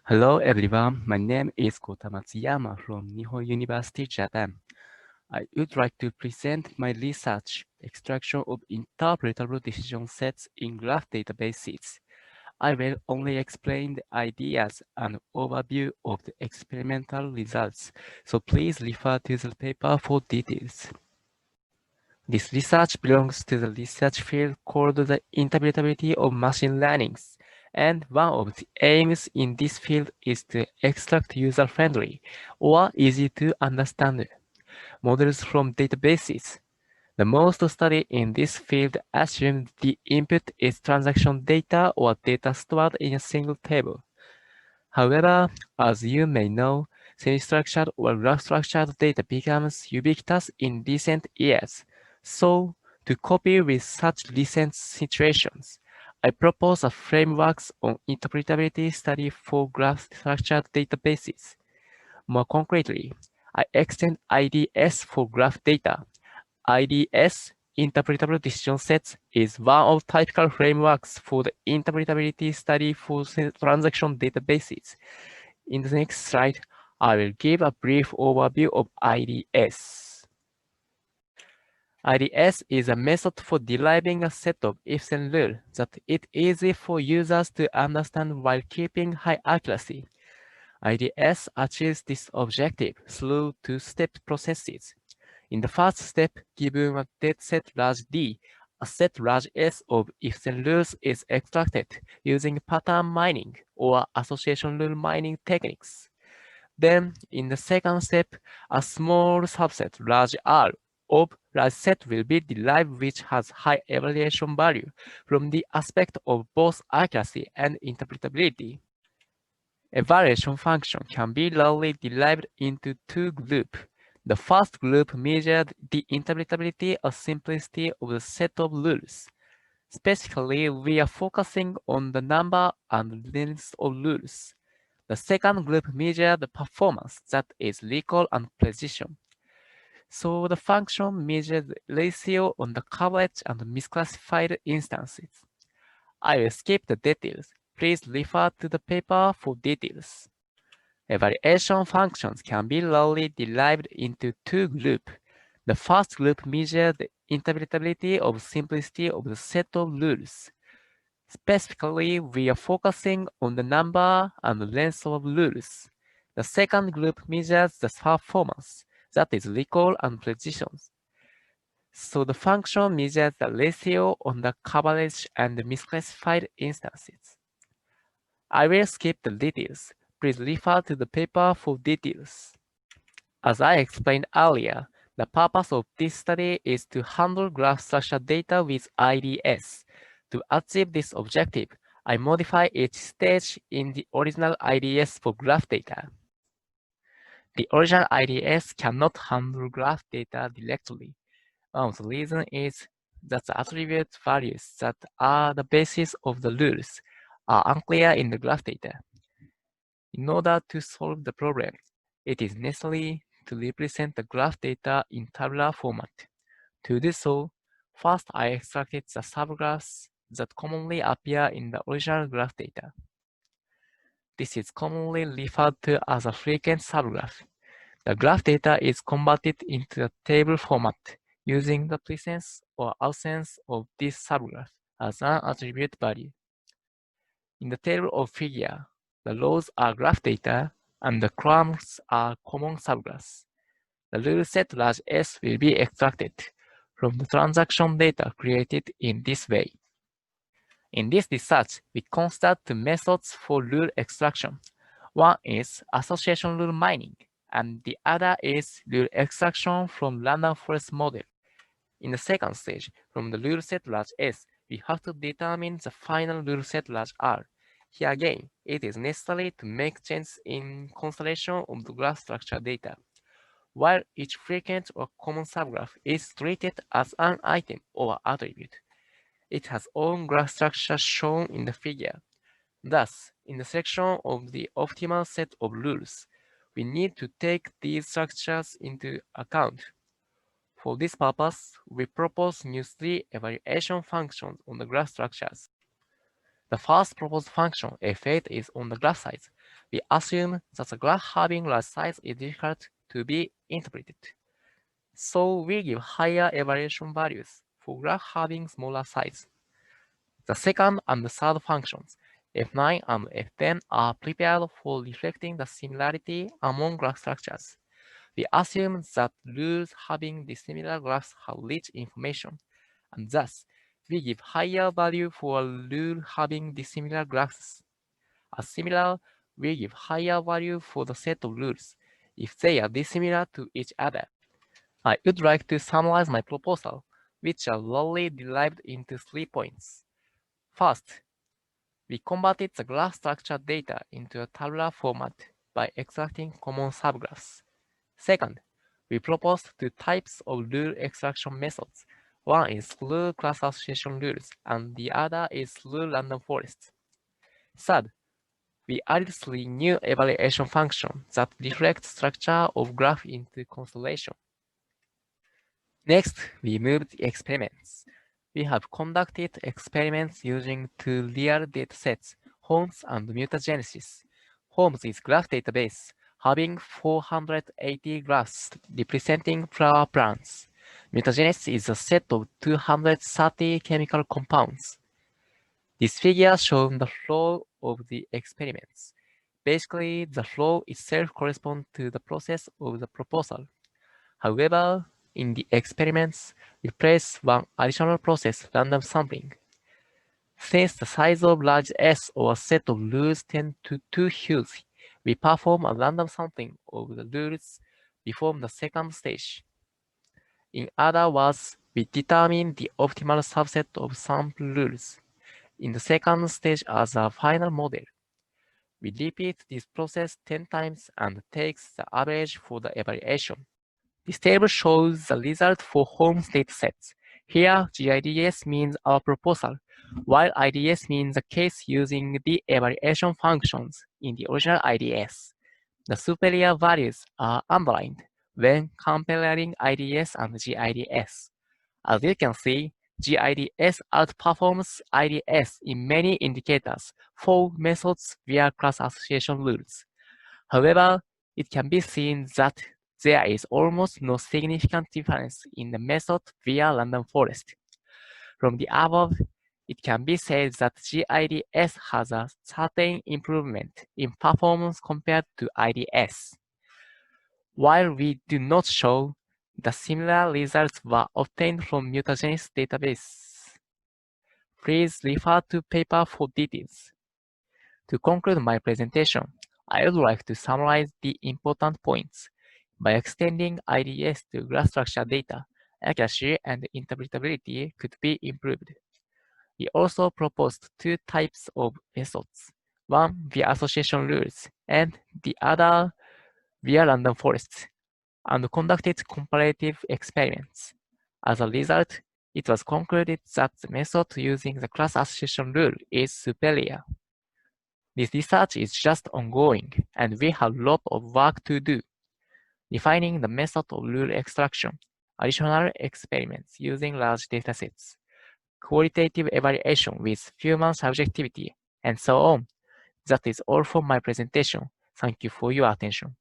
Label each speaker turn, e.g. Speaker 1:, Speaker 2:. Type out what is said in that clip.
Speaker 1: Hello everyone, my name is Kota Matsuyama from Nihon University, Japan. I would like to present my research, extraction of interpretable decision sets in graph databases. I will only explain the ideas and overview of the experimental results, so please refer to the paper for details. This research belongs to the research field called the interpretability of machine learning, and one of the aims in this field is to extract user-friendly or easy-to-understand models from databases. The most study in this field assumes the input is transaction data or data stored in a single table. However, as you may know, semi-structured or graph-structured data becomes ubiquitous in recent years. So, to copy with such recent situations, I propose a framework on interpretability study for graph-structured databases. More concretely, I extend IDS for graph data. IDS, Interpretable Decision Sets, is one of typical frameworks for the interpretability study for transaction databases. In the next slide, I will give a brief overview of IDS. IDS is a method for deriving a set of if-then rules that is easy for users to understand while keeping high accuracy. IDS achieves this objective through two-step processes. In the first step, given a dataset large D, a set large S of if-then rules is extracted using pattern mining or association rule mining techniques. Then, in the second step, a small subset large R of large set will be derived which has high evaluation value from the aspect of both accuracy and interpretability. Evaluation function can be roughly derived into two groups. The first group measured the interpretability or simplicity of the set of rules. Specifically, we are focusing on the number and length of rules. The second group measured the performance, that is, recall and precision. So the function measures the ratio on the coverage and misclassified instances. I will skip the details. Please refer to the paper for details. Evaluation functions can be roughly derived into two groups. The first group measures the interpretability of simplicity of the set of rules. Specifically, we are focusing on the number and length of rules. The second group measures the performance, that is recall and precision. So the function measures the ratio on the coverage and misclassified instances. I will skip the details. Please refer to the paper for details. As I explained earlier, the purpose of this study is to handle graph structure data with IDS. To achieve this objective, I modify each stage in the original IDS for graph data. The original IDS cannot handle graph data directly. One of the reasons is that the attribute values that are the basis of the rules are unclear in the graph data. In order to solve the problem, it is necessary to represent the graph data in tabular format. To do so, first I extracted the subgraphs that commonly appear in the original graph data. This is commonly referred to as a frequent subgraph. The graph data is converted into a table format using the presence or absence of this subgraph as an attribute value. In the table of figure, the rows are graph data and the columns are common subgraphs. The rule set large S will be extracted from the transaction data created in this way. In this research, we consider two methods for rule extraction. One is association rule mining, and the other is rule extraction from random forest model. In the second stage, from the rule set large S, we have to determine the final rule set large R. Here again, it is necessary to make changes in constellation of the graph structure data. While each frequent or common subgraph is treated as an item or attribute, it has own graph structure shown in the figure. Thus, in the section of the optimal set of rules, we need to take these structures into account. For this purpose, we propose new three evaluation functions on the graph structures. The first proposed function, f8, is on the graph size. We assume that the graph having large size is difficult to be interpreted. So we give higher evaluation values for graph having smaller size. The second and third functions, f9 and f10, are prepared for reflecting the similarity among graph structures. We assume that rules having dissimilar graphs have rich information, and thus we give higher value for a rule having dissimilar graphs. As similar, we give higher value for the set of rules if they are dissimilar to each other. I would like to summarize my proposal, which are broadly derived into 3 points. First, we converted the graph structure data into a tabular format by extracting common subgraphs. Second, we proposed two types of rule extraction methods. One is through class association rules, and the other is through random forests. Third, we added 3 new evaluation functions that reflect structure of graph into constellation. Next, we moved to experiments. We have conducted experiments using 2 real datasets, Holmes and mutagenesis. Holmes is graph database, having 480 graphs representing flower plants. Mutagenesis is a set of 230 chemical compounds. This figure shows the flow of the experiments. Basically, the flow itself corresponds to the process of the proposal. However, in the experiments, we place one additional process, random sampling. Since the size of large S or a set of rules tend to too huge, we perform a random sampling of the rules before the second stage. In other words, we determine the optimal subset of sample rules in the second stage as a final model. We repeat this process 10 times and takes the average for the evaluation. This table shows the result for Holmes datasets. Here, GIDS means our proposal, while IDS means the case using the evaluation functions in the original IDS. The superior values are underlined when comparing IDS and GIDS. As you can see, GIDS outperforms IDS in many indicators for methods via class association rules. However, it can be seen that there is almost no significant difference in the method via random forest. From the above, it can be said that GIDS has a certain improvement in performance compared to IDS. While we do not show, the similar results were obtained from mutagenesis database. Please refer to paper for details. To conclude my presentation, I would like to summarize the important points. By extending IDS to graph structure data, accuracy and interpretability could be improved. We also proposed 2 types of methods, one via association rules and the other via random forests, and conducted comparative experiments. As a result, it was concluded that the method using the class association rule is superior. This research is just ongoing, and we have a lot of work to do. Defining the method of rule extraction, additional experiments using large datasets, qualitative evaluation with human subjectivity, and so on. That is all for my presentation. Thank you for your attention.